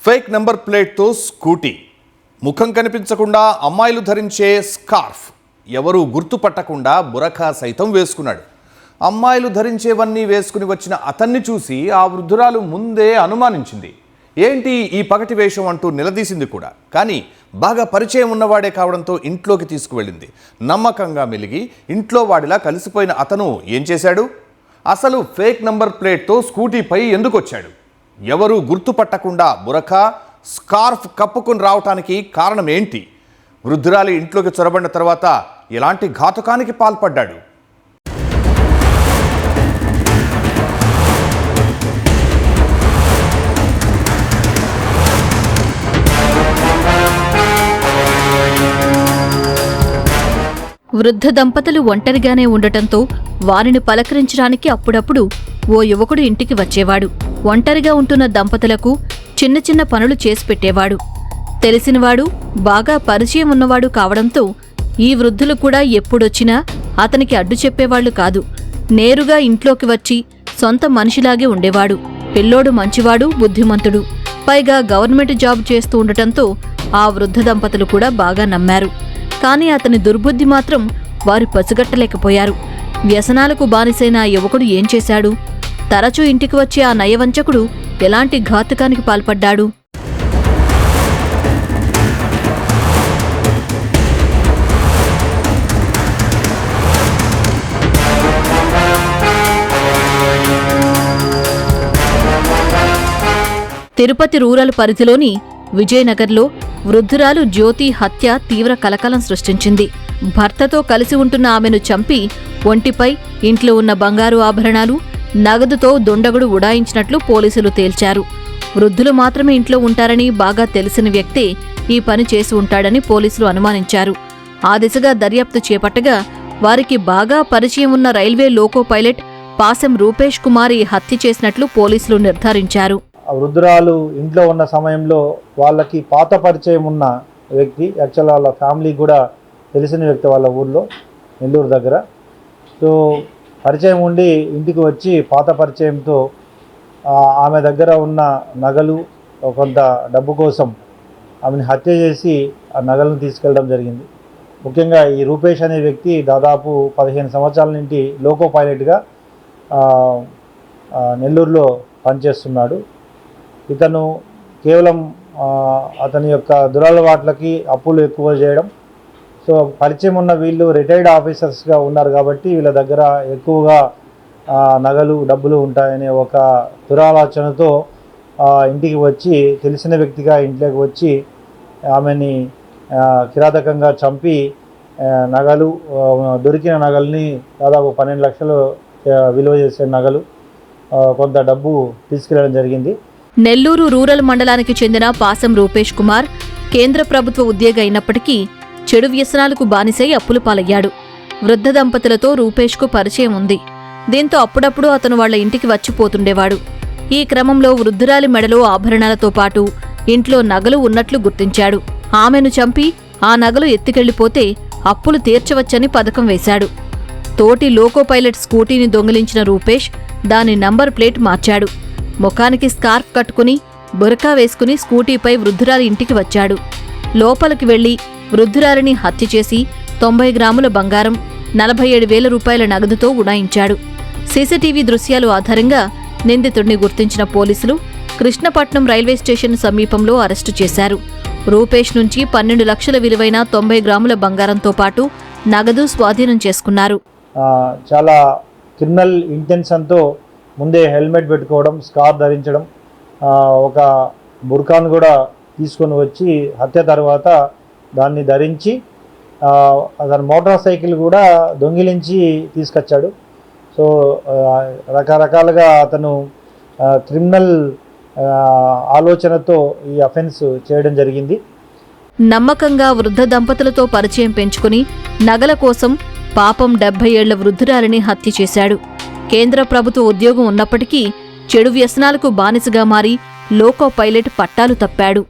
Fake number ప్లేట్తో scooty, ముఖం కనిపించకుండా అమ్మాయిలు ధరించే స్కార్ఫ్, ఎవరూ గుర్తుపట్టకుండా బురఖా సైతం వేసుకున్నాడు. అమ్మాయిలు ధరించేవన్నీ వేసుకుని వచ్చిన అతన్ని చూసి ఆ వృద్ధురాలు ముందే అనుమానించింది. ఏంటి ఈ పగటి వేషం అంటూ నిలదీసింది కూడా. కానీ బాగా పరిచయం ఉన్నవాడే కావడంతో ఇంట్లోకి తీసుకువెళ్ళింది. నమ్మకంగా మెలిగి ఇంట్లో వాడిలా కలిసిపోయిన అతను ఏం చేశాడు? అసలు ఫేక్ నంబర్ ప్లేట్తో స్కూటీపై ఎందుకు వచ్చాడు? ఎవరూ గుర్తుపట్టకుండా బురఖా, స్కార్ఫ్ కప్పుకుని రావటానికి కారణం ఏంటి? వృద్ధురాలి ఇంట్లోకి చొరబడిన తర్వాత ఎలాంటి ఘాతుకానికి పాల్పడ్డాడు? వృద్ధ దంపతులు ఒంటరిగానే ఉండటంతో వారిని పలకరించడానికి అప్పుడప్పుడు ఓ యువకుడు ఇంటికి వచ్చేవాడు. ఒంటరిగా ఉంటున్న దంపతులకు చిన్న చిన్న పనులు చేసి పెట్టేవాడు. తెలిసినవాడు, బాగా పరిచయం ఉన్నవాడు కావడంతో ఈ వృద్ధులు కూడా ఎప్పుడొచ్చినా అతనికి అడ్డు చెప్పేవాళ్లు కాదు. నేరుగా ఇంట్లోకి వచ్చి సొంత మనిషిలాగే ఉండేవాడు. పిల్లోడు మంచివాడు, బుద్ధిమంతుడు, పైగా గవర్నమెంట్ జాబ్ చేస్తూ ఉండటంతో ఆ వృద్ధ దంపతులు కూడా బాగా నమ్మారు. కానీ అతని దుర్బుద్ధి మాత్రం వారు పసిగట్టలేకపోయారు. వ్యసనాలకు బానిసైన ఆ యువకుడు ఏం చేశాడు? తరచూ ఇంటికి వచ్చే ఆ నయవంచకుడు ఎలాంటి ఘాతుకానికి పాల్పడ్డాడు? తిరుపతి రూరల్ పరిధిలోని విజయనగర్లో వృద్ధురాలు జ్యోతి హత్య తీవ్ర కలకలం సృష్టించింది. భర్తతో కలిసి ఉంటున్న ఆమెను చంపి ఒంటిపై, ఇంట్లో ఉన్న బంగారు ఆభరణాలు, నగదుతో దుండగుడు ఉడాయించినట్లు పోలీసులు తేల్చారు. వృద్ధులు మాత్రమే ఇంట్లో ఉంటారని బాగా తెలిసిన వ్యక్తే ఈ పని చేసి ఉంటాడని పోలీసులు అనుమానించారు. ఆ దిశగా దర్యాప్తు చేపట్టగా వారికి బాగా పరిచయం ఉన్న railway loco pilot Pasam Rupesh Kumar ఈ హత్య చేసినట్లు పోలీసులు నిర్ధారించారు. వృద్ధురాలు ఇంట్లో ఉన్న సమయంలో వాళ్ళకి పాత పరిచయం ఉన్న వ్యక్తి, యాక్చువల్ వాళ్ళ ఫ్యామిలీ కూడా తెలిసిన వ్యక్తి, వాళ్ళ ఊర్లో నెల్లూరు దగ్గర. సో పరిచయం ఉండి ఇంటికి వచ్చి పాత పరిచయంతో ఆమె దగ్గర ఉన్న నగలు, కొంత డబ్బు కోసం ఆమెను హత్య చేసి ఆ నగలను తీసుకెళ్ళడం జరిగింది. ముఖ్యంగా ఈ రూపేష్ అనే వ్యక్తి దాదాపు 15 సంవత్సరాల నుండి లోకో పైలట్గా నెల్లూరులో పనిచేస్తున్నాడు. ఇతను కేవలం అతని యొక్క దురలవాట్లకి అప్పులు ఎక్కువ చేయడం, సో పరిచయం ఉన్న వీళ్ళు రిటైర్డ్ ఆఫీసర్స్గా ఉన్నారు కాబట్టి వీళ్ళ దగ్గర ఎక్కువగా నగలు, డబ్బులు ఉంటాయనే ఒక దురాలోచనతో ఇంటికి వచ్చి, తెలిసిన వ్యక్తిగా ఇంట్లోకి వచ్చి ఆమెని కిరాతకంగా చంపి నగలు, దొరికిన నగల్ని దాదాపు 12 లక్షలు విలువ చేసే నగలు, కొంత డబ్బు తీసుకెళ్లడం జరిగింది. నెల్లూరు రూరల్ మండలానికి చెందిన పాసెం రూపేష్ కుమార్ కేంద్ర ప్రభుత్వ ఉద్యోగి అయినప్పటికీ చెడు వ్యసనాలకు బానిసై అప్పుల పాలయ్యాడు. వృద్ధ దంపతులతో రూపేష్కు పరిచయం ఉంది. దీంతో అప్పుడప్పుడు అతను వాళ్ల ఇంటికి వచ్చిపోతుండేవాడు. ఈ క్రమంలో వృద్ధురాలి మెడలో ఆభరణాలతో పాటు ఇంట్లో నగలు ఉన్నట్లు గుర్తించాడు. ఆమెను చంపి ఆ నగలు ఎత్తుకెళ్లిపోతే అప్పులు తీర్చవచ్చని పథకం వేశాడు. తోటి లోకో పైలట్ స్కూటీని దొంగిలించిన రూపేష్ దాని నంబర్ ప్లేట్ మార్చాడు. ముఖానికి స్కార్ఫ్ కట్టుకుని, బురకా వేసుకుని స్కూటీపై వృద్ధురాలి ఇంటికి వచ్చాడు. లోపలికి వెళ్లి వృద్ధురాలిని హత్య చేసి 90 గ్రాముల బంగారం, 47,000 రూపాయల నగదుతో ఉడాయించాడు. సీసీటీవీ దృశ్యాలు ఆధారంగా నిందితుడిని గుర్తించిన పోలీసులు కృష్ణపట్నం రైల్వే స్టేషన్ సమీపంలో అరెస్టు చేశారు. రూపేష్ నుంచి 12 లక్షల విలువైన 90 గ్రాముల బంగారంతో పాటు నగదు స్వాధీనం చేసుకున్నారు. చాలా క్రిమినల్ ఇంటెన్షన్తో ముందే హెల్మెట్ పెట్టుకోవడం, స్కార్ ధరించడం, ఒక బుర్కాను కూడా తీసుకొని వచ్చి హత్య తర్వాత దాన్ని ధరించి అతని మోటార్ సైకిల్ కూడా దొంగిలించి తీసుకొచ్చాడు. సో రకరకాలుగా అతను క్రిమినల్ ఆలోచనతో ఈ అఫెన్స్ చేయడం జరిగింది. నమ్మకంగా వృద్ధ దంపతులతో పరిచయం పెంచుకుని నగల కోసం పాపం 70 ఏళ్ల వృద్ధురాలిని హత్య చేశాడు. కేంద్ర ప్రభుత్వ ఉద్యోగం ఉన్నప్పటికీ చెడు వ్యసనాలకు బానిసగా మారి లోకో పైలట్ పట్టాలు తప్పాడు.